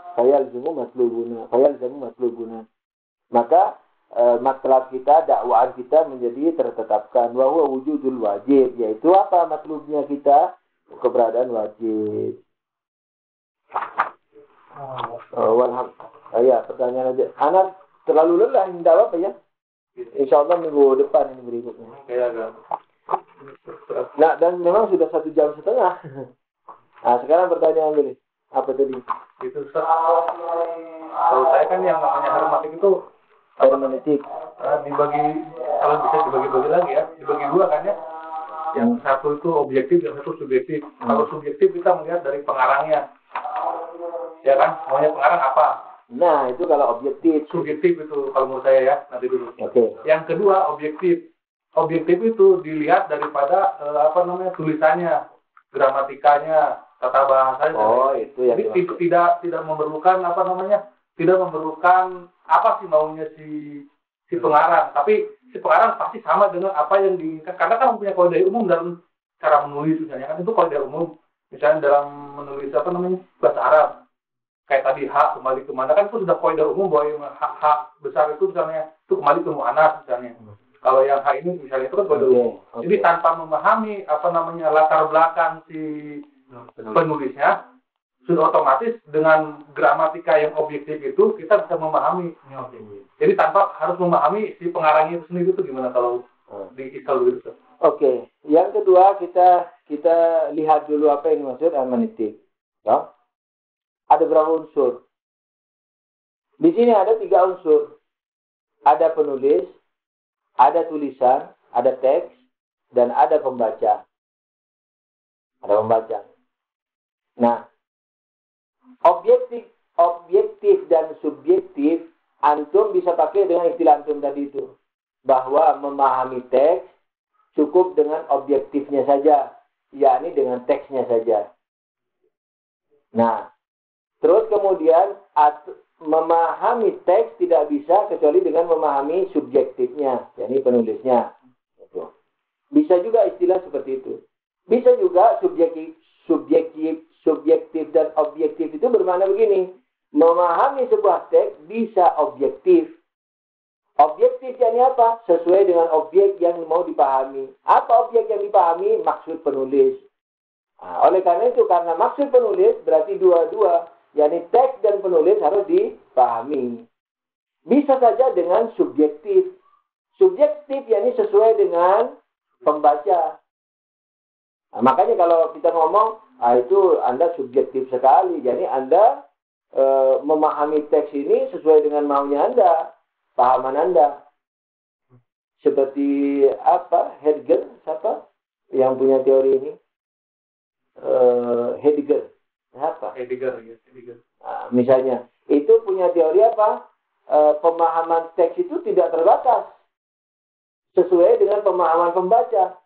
Speaker 1: Maka matlab kita, dakwaan kita menjadi tertetapkan. Wa huwa wujudul wajib, yaitu apa matlubnya kita? Keberadaan wajib. Ya, pertanyaan aja. Anak terlalu lelah, tidak apa ya? Insyaallah minggu depan ini berikutnya. Nah, dan memang sudah 1 jam setengah. Nah, sekarang pertanyaan dulu. Apa tadi?
Speaker 3: Itu kalau saya kan yang namanya hermeneutik itu
Speaker 1: Hermeneutik.
Speaker 3: Dibagi, kalau bisa dibagi-bagi lagi ya, dibagi dua kan ya. Yang satu itu objektif, yang satu subjektif. Kalau subjektif kita melihat dari pengarangnya, ya kan, maunya pengarang apa.
Speaker 1: Nah, itu kalau objektif.
Speaker 3: Subjektif itu kalau menurut saya ya, nanti dulu.
Speaker 1: Oke.
Speaker 3: Yang kedua objektif. Objektif itu dilihat daripada tulisannya, gramatikanya, tata bahasanya.
Speaker 1: Oh, itu yang
Speaker 3: jadi tidak memerlukan tidak memerlukan apa sih maunya si pengarang, tapi si pengarang pasti sama dengan apa yang diinginkan, karena kan punya kode umum dalam cara menulis misalnya kan, itu kode umum misalnya dalam menulis bahasa Arab kayak tadi hak kembali ke mana, kan itu sudah kode umum bahwa hak besar itu misalnya itu kembali ke muannas misalnya. Kalau yang hak ini misalnya itu kan kode umum. Jadi tanpa memahami latar belakang si penulisnya, sudah otomatis dengan gramatika yang objektif itu kita bisa memahami. Jadi tanpa harus memahami si pengarangnya itu sendiri, itu gimana kalau diinstal begitu?
Speaker 1: Oke. Yang kedua kita lihat dulu apa yang dimaksud hermeneutik. Ya. Ada berapa unsur? Di sini ada 3 unsur. Ada penulis, ada tulisan, ada teks, dan ada pembaca. Ada pembaca. Nah, objektif dan subjektif antum bisa pakai dengan istilah antum tadi itu. bahwa memahami teks cukup dengan objektifnya saja, yakni dengan teksnya saja. Nah, terus kemudian memahami teks tidak bisa kecuali dengan memahami subjektifnya, yakni penulisnya. Bisa juga istilah seperti itu. Bisa juga subjektif dan objektif itu bermakna begini. Memahami sebuah teks bisa objektif. Objektif yakni apa? Sesuai dengan objek yang mau dipahami. Apa objek yang dipahami? Maksud penulis. Nah, oleh karena itu, karena maksud penulis berarti dua-dua, yakni teks dan penulis harus dipahami. Bisa saja dengan subjektif. Subjektif yakni sesuai dengan pembaca. Nah, makanya kalau kita ngomong, itu Anda subjektif sekali. Jadi Anda memahami teks ini sesuai dengan maunya Anda, pahaman Anda. Seperti apa? Heidegger, siapa yang punya teori ini? Heidegger. Apa?
Speaker 3: Heidegger, ya. Heidegger.
Speaker 1: Nah, misalnya, itu punya teori apa? Pemahaman teks itu tidak terbatas. Sesuai dengan pemahaman pembaca.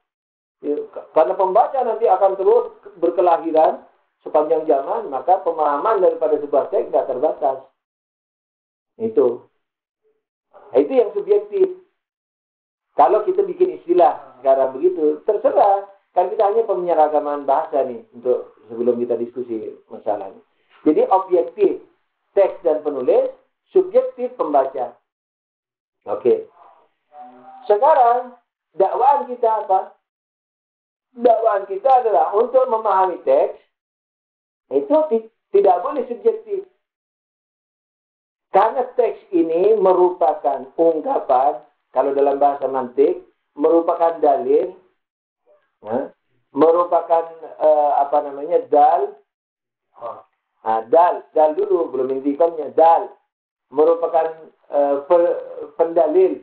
Speaker 1: Karena pembaca nanti akan terus berkelahiran sepanjang zaman, maka pemahaman daripada sebuah teks tidak terbatas. Itu yang subjektif. Kalau kita bikin istilah sekarang begitu, terserah. Kan kita hanya penyeragaman bahasa nih, untuk sebelum kita diskusi masalah ini. Jadi objektif teks dan penulis, subjektif pembaca. Oke. Sekarang, dakwaan kita apa? Dakwaan kita adalah untuk memahami teks, itu tidak boleh subjektif. Karena teks ini merupakan ungkapan, kalau dalam bahasa mantik, merupakan dalil, merupakan dal. Dal dulu, belum intikannya, dal. Merupakan pendalil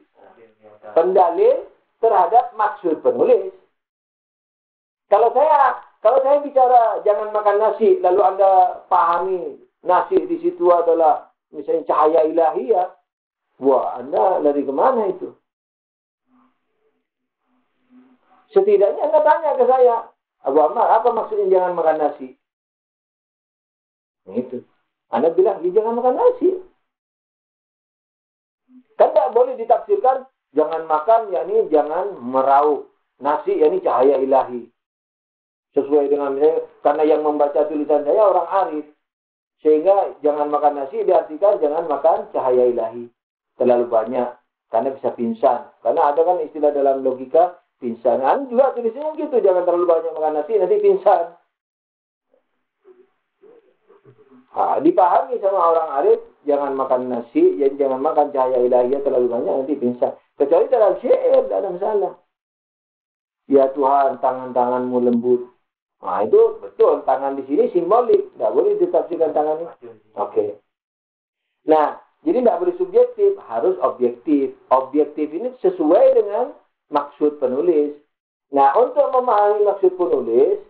Speaker 1: terhadap maksud penulis. Kalau saya bicara jangan makan nasi, lalu Anda pahami nasi di situ adalah misalnya cahaya ilahiyah, wah, Anda lari kemana itu? Setidaknya Anda tanya ke saya, Abu Ammar, apa maksudnya jangan makan nasi? Itu. Anda bilang, jangan makan nasi. Kan tidak boleh ditafsirkan jangan makan, yakni jangan meraup. Nasi, yakni cahaya ilahi. Sesuai dengan misalnya, karena yang membaca tulisan saya orang arif. Sehingga jangan makan nasi diartikan jangan makan cahaya ilahi. Terlalu banyak. Karena bisa pingsan. Karena ada kan istilah dalam logika, pingsan. Anda juga tulisannya gitu, jangan terlalu banyak makan nasi, nanti pingsan. Dipahami sama orang arif, jangan makan nasi, jangan makan cahaya ilahiyah terlalu banyak, nanti pingsan. Kecuali dalam syair, tidak ada masalah. Ya Tuhan, tangan-tanganmu lembut. Nah, itu betul, tangan di sini simbolik. Tidak boleh ditafsirkan tangan ini. Oke. Nah, jadi tidak boleh subjektif, harus objektif. Objektif ini sesuai dengan maksud penulis. Nah, untuk memahami maksud penulis,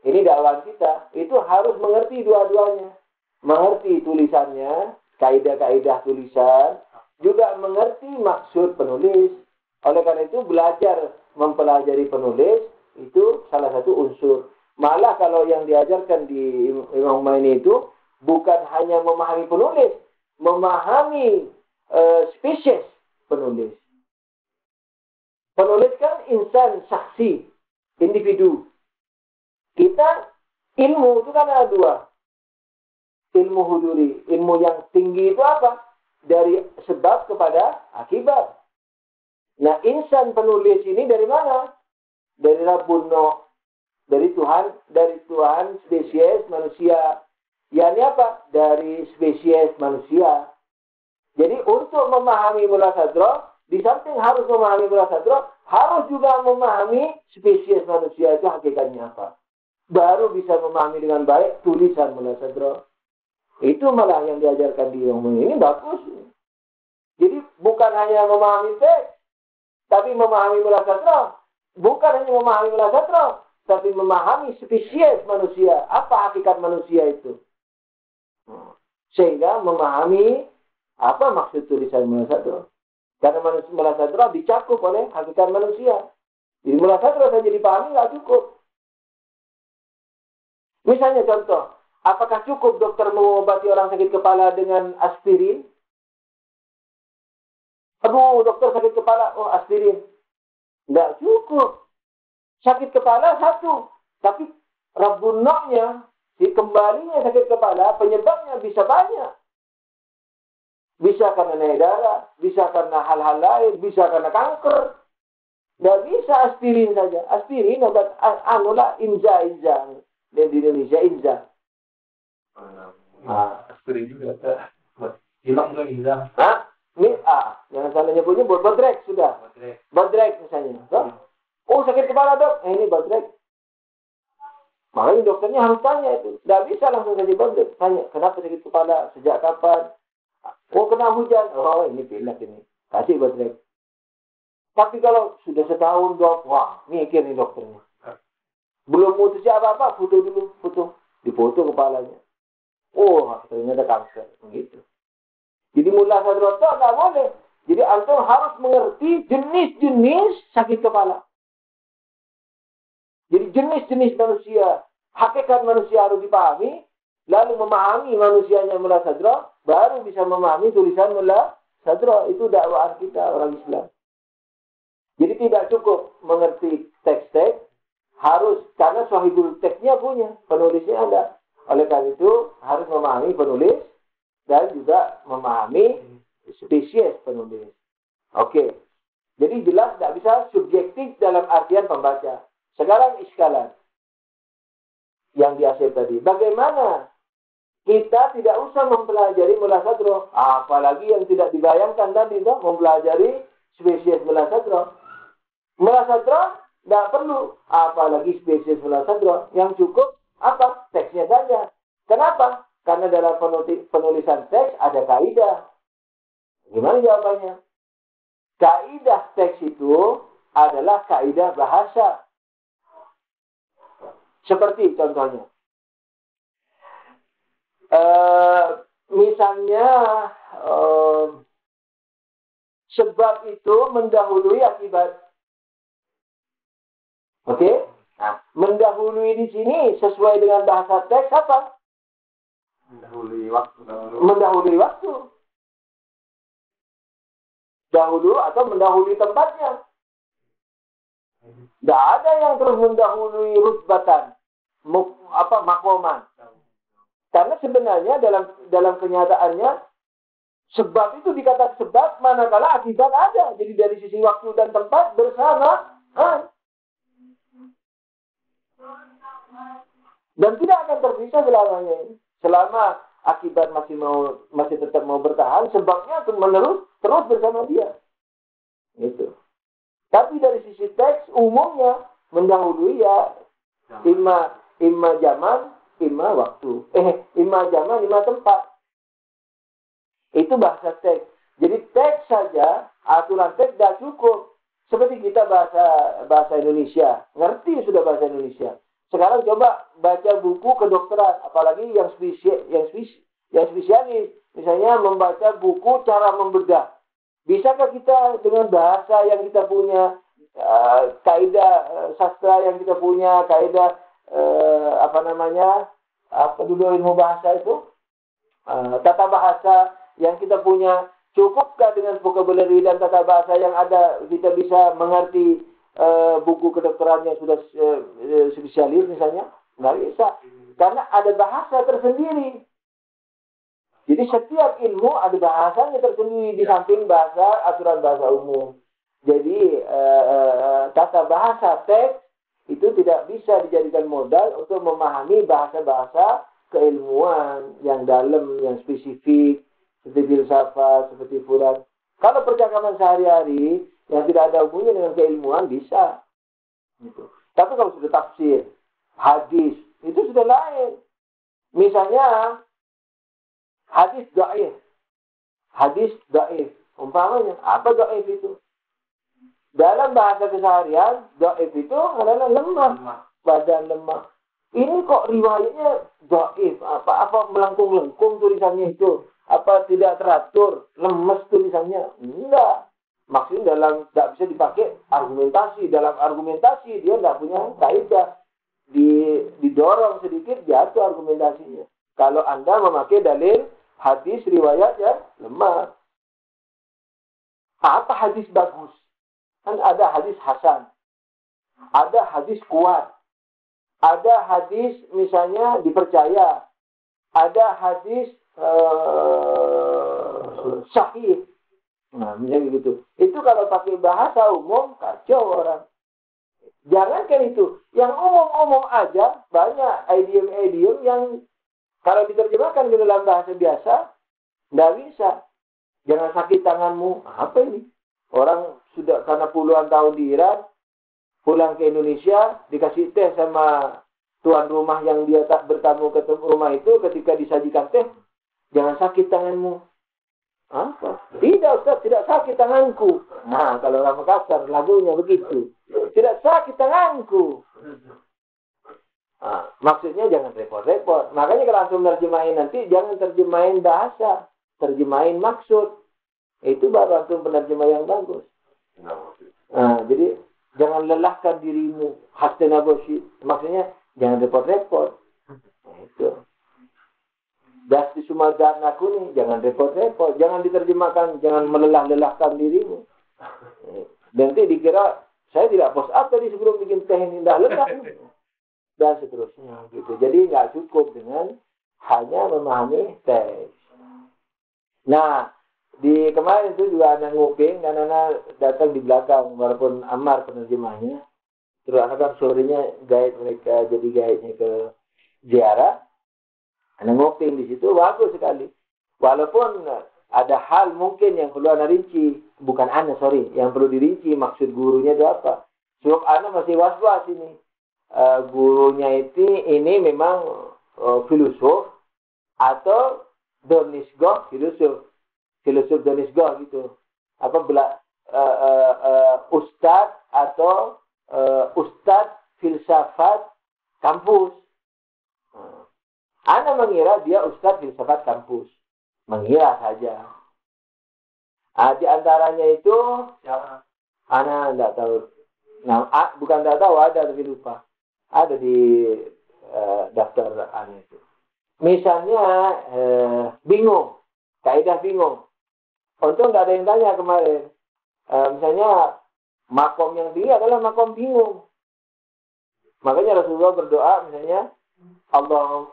Speaker 1: ini dakwaan kita, itu harus mengerti dua-duanya. Mengerti tulisannya, kaidah-kaidah tulisan, juga mengerti maksud penulis. Oleh karena itu, belajar mempelajari penulis, itu salah satu unsur. Malah kalau yang diajarkan di Imam Khomeini itu, bukan hanya memahami penulis, memahami spesies penulis. Penulis kan insan, saksi, individu. Kita, ilmu itu kan ada dua. Ilmu huduri, ilmu yang tinggi itu apa? Dari sebab kepada akibat. Nah, insan penulis ini dari mana? Dari Rabbun, dari Tuhan spesies manusia. Yani apa? Dari spesies manusia. Jadi untuk memahami Mullah Sadra, di samping harus memahami Mullah Sadra, harus juga memahami spesies manusia itu hakikatnya apa. Baru bisa memahami dengan baik tulisan Mullah Sadra. Itu malah yang diajarkan di ilmu ini bagus. Jadi bukan hanya memahami teks, tapi memahami Mullah Sadra. Bukan hanya memahami Mullah Sadra, tapi memahami spesies manusia. Apa hakikat manusia itu? Sehingga memahami apa maksud tulisan Mullah Sadra. Karena manusia mula sadra dicakup oleh hakikat manusia. Jadi mula sadra saja dipahami nggak cukup. Misalnya contoh, apakah cukup dokter mengobati orang sakit kepala dengan aspirin? Aduh, dokter sakit kepala, oh aspirin. Nggak cukup. Sakit kepala satu, tapi rabunoknya, si kembalinya sakit kepala, penyebabnya bisa banyak. Bisa karena naik darah, bisa karena hal-hal lain, bisa karena kanker. Nggak bisa aspirin saja. Aspirin obat inza. Dan di Indonesia inza.
Speaker 3: Aspirin juga. Hilang kan inza.
Speaker 1: Hah? Ini jangan salah nyebutnya Bodrek sudah. Bodrek misalnya. Oh sakit kepala dok, ini Bodrek. Makanya dokternya harus tanya itu. Nggak bisa langsung saja Bodrek. Tanya, kenapa sakit kepala, sejak kapan? Oh kena hujan, oh ini pilek ini, kasih Bodrek. Tapi kalau sudah setahun dok, wah mikir nih dokternya. Belum mutusnya apa-apa, foto dulu, difoto kepalanya. Oh ternyata kanker, begitu. Jadi mula sadroto nggak boleh. Jadi antum harus mengerti jenis-jenis sakit kepala. Jadi jenis-jenis manusia, hakikat manusia harus dipahami. Lalu memahami manusianya mula sadra, baru bisa memahami tulisan mula sadra. Itu dakwaan kita orang Islam. Jadi tidak cukup mengerti teks-teks, harus karena sahibul teksnya punya, penulisnya ada. Oleh karena itu harus memahami penulis dan juga memahami spesies penulis. Oke. Jadi jelas tidak bisa subjektif dalam artian pembaca. Sekarang iskalan yang diasih tadi. Bagaimana kita tidak usah mempelajari mula sadra, apalagi yang tidak dibayangkan tadi itu mempelajari spesies mula sadra. Mula sadra tidak perlu, apalagi spesies mula sadra. Yang cukup apa? Teksnya saja. Kenapa? Karena dalam penulisan teks ada kaidah. Gimana jawabannya? Kaidah teks itu adalah kaidah bahasa. Seperti contohnya. Misalnya sebab itu mendahului akibat. Oke? Nah, mendahului di sini sesuai dengan bahasa teks apa?
Speaker 2: Mendahului waktu.
Speaker 1: Mendahului waktu. Dahulu atau mendahului tempatnya. Tidak ada yang terus mendahului rutbatan, makoman. Karena sebenarnya dalam kenyataannya sebab itu dikatakan sebab manakala akibat ada. Jadi dari sisi waktu dan tempat bersama. Dan tidak akan terpisah selamanya. Selama akibat masih tetap mau bertahan, sebabnya terus bersama dia. Itu. Tapi dari sisi teks umumnya mendahului ya imma zaman, imma waktu. Imma zaman, imma tempat. Itu bahasa teks. Jadi teks saja, aturan teks tidak cukup. Seperti kita bahasa Indonesia. Ngerti sudah bahasa Indonesia. Sekarang coba baca buku kedokteran, apalagi yang spesialis. Misalnya membaca buku cara membedah. Bisakah kita dengan bahasa yang kita punya, kaidah sastra yang kita punya, kaidah apa dulu ilmu bahasa itu, tata bahasa yang kita punya, cukupkah dengan vocabulary dan tata bahasa yang ada kita bisa mengerti buku kedokteran yang sudah spesialis misalnya? Nggak bisa, karena ada bahasa tersendiri. Jadi setiap ilmu ada bahasanya tersendiri di samping aturan bahasa umum. Jadi tata bahasa teks itu tidak bisa dijadikan modal untuk memahami bahasa-bahasa keilmuan yang dalam, yang spesifik, seperti filsafat, seperti furan. Kalau percakapan sehari-hari yang tidak ada hubungannya dengan keilmuan bisa. Gitu. Tapi kalau sudah tafsir, hadis, itu sudah lain. Misalnya hadis dhaif. Hadis dhaif. Umpamanya, apa dhaif itu? Dalam bahasa keseharian, dhaif itu adalah lemah. Badan lemah. Ini kok riwayatnya dhaif. Apa melengkung-lengkung tulisannya itu? Apa tidak teratur? Lemes tulisannya? Enggak. Maksudnya tidak bisa dipakai argumentasi. Dalam argumentasi dia tidak punya kaidah. Didorong sedikit jatuh argumentasinya. Kalau Anda memakai dalil hadis riwayat yang lemah. Apa hadis bagus? Kan ada hadis hasan. Ada hadis kuat. Ada hadis misalnya dipercaya. Ada hadis sahih. Nah, misalnya gitu. Itu kalau pakai bahasa umum, kacau orang. Jangankan itu. Yang umum-umum aja, banyak idiom-idiom yang kalau diterjemahkan ke dalam bahasa biasa, nggak bisa. Jangan sakit tanganmu. Apa ini? Orang sudah karena puluhan tahun di Iran, pulang ke Indonesia, dikasih teh sama tuan rumah yang dia tak bertamu ke rumah itu, ketika disajikan teh, jangan sakit tanganmu. Apa? Tidak, Ustaz, tidak sakit tanganku. Nah, kalau orang Makassar, lagunya begitu. Tidak sakit tanganku. Nah, maksudnya jangan repot-repot. Makanya kalau langsung terjemahin nanti, jangan terjemahin bahasa. Terjemahin maksud. Itu baru langsung penerjemah yang bagus. Nah, jadi jangan lelahkan dirimu. Hasdana boshi. Maksudnya jangan repot-repot. Nah, itu. Das di Sumatera aku nih, jangan repot-repot, jangan diterjemahkan, jangan melelah-lelahkan dirimu. Nanti dikira saya tidak post up tadi sebelum bikin teh ini, dah lelah dan seterusnya gitu. Jadi nggak cukup dengan hanya memahami teks. Nah, di kemarin itu juga anak nguping dan anak datang di belakang, walaupun Ammar penerjemahnya. Terus anak kan sorenya guide mereka, jadi guide-nya ke ziarah. Anak ngoping di situ bagus sekali. Walaupun ada hal mungkin yang perlu anak rinci. Bukan anak, yang perlu dirinci maksud gurunya itu apa. Sebab anak masih was-was ini. Gurunya itu ini memang filosof atau Donisgo filosof. Filosof Donisgo gitu. Apa ustadz atau ustadz filsafat kampus. Ana mengira dia ustadz filsafat kampus. Mengira saja. Di antaranya itu, Ana tidak tahu. Nah, bukan tidak tahu, ada tapi lupa. Ada di daftar Ana itu. Misalnya, bingung. Kaidah bingung. Untung tidak ada yang tanya kemarin. Misalnya, makom yang tinggi adalah makom bingung. Makanya Rasulullah berdoa misalnya, Allah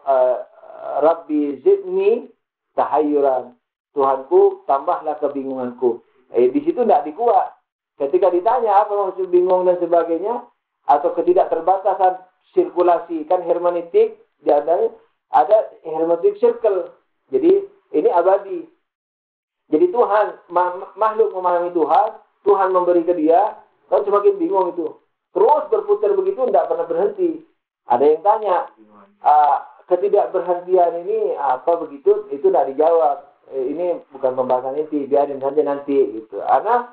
Speaker 1: Rabbi zidni tahayyuran. Tuhanku tambahlah kebingunganku. Di situ tidak dikuat. Ketika ditanya apa maksud bingung dan sebagainya, atau ketidakterbatasan sirkulasi, kan hermeneutik di antaranya ada hermeneutik circle. Jadi ini abadi. Jadi Tuhan makhluk memahami Tuhan, Tuhan memberi ke dia, kan semakin bingung itu. Terus berputar begitu tidak pernah berhenti. Ada yang tanya, ketidakberhentian ini apa begitu? Itu tidak dijawab. Ini bukan pembahasan inti, biarin saja nanti gitu. Ana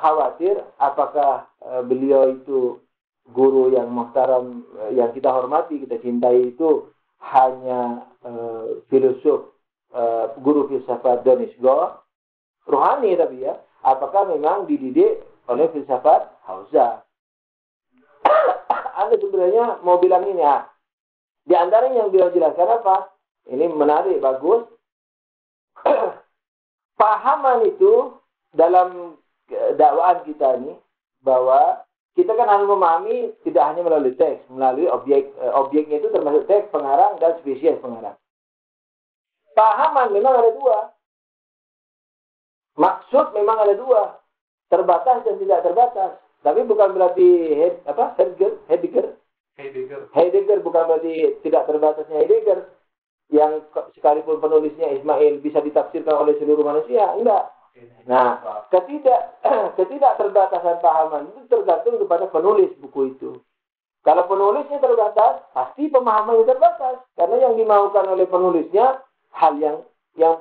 Speaker 1: khawatir apakah beliau itu guru yang muhtaram, yang kita hormati, kita cintai itu hanya filosof, guru filsafat Donisgo, rohani tapi ya. Apakah memang dididik oleh filsafat Hausa? Anda sebenarnya mau bilang ini ya. Di antaranya yang beliau jelaskan apa? Ini menarik, bagus. Pahaman itu dalam dakwaan kita ini, bahwa kita kan harus memahami tidak hanya melalui teks, melalui objeknya itu termasuk teks, pengarang, dan spesies pengarang. Pahaman memang ada dua. Maksud memang ada dua. Terbatas dan tidak terbatas. Tapi bukan berarti Heidegger bukan berarti tidak terbatasnya Heidegger. Yang sekalipun penulisnya Ismail bisa ditafsirkan oleh seluruh manusia. Enggak. Nah, ketidakterbatasan pahaman itu tergantung kepada penulis buku itu. Kalau penulisnya terbatas, pasti pemahamannya terbatas. Karena yang dimaukan oleh penulisnya, hal yang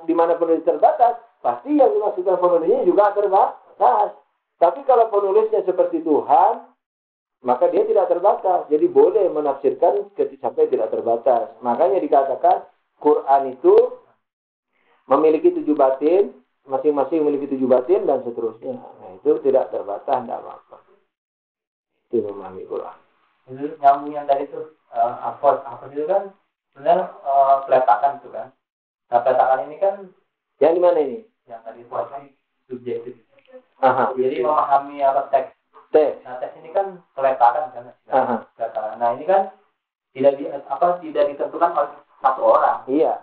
Speaker 1: di mana penulis terbatas, pasti yang dimaksudkan penulisnya juga terbatas. Tapi kalau penulisnya seperti Tuhan, maka dia tidak terbatas. Jadi boleh menafsirkan sampai tidak terbatas. Makanya dikatakan Quran itu memiliki 7 batin, masing-masing memiliki 7 batin dan seterusnya. Nah, itu tidak terbatas, tidak apa-apa. Itu memahami Quran.
Speaker 2: Itu nyambung yang tadi tuh apa itu kan sebenarnya peletakan itu kan. Nah peletakan ini kan
Speaker 1: Yang di mana ini?
Speaker 2: yang tadi posisi subjektif.
Speaker 1: Aha.
Speaker 2: Jadi memahami apa teks.
Speaker 1: Teks.
Speaker 2: Nah teks ini kan peletakan kan.
Speaker 1: Aha.
Speaker 2: Peletakan. Nah ini kan tidak ditentukan oleh satu orang.
Speaker 1: Iya.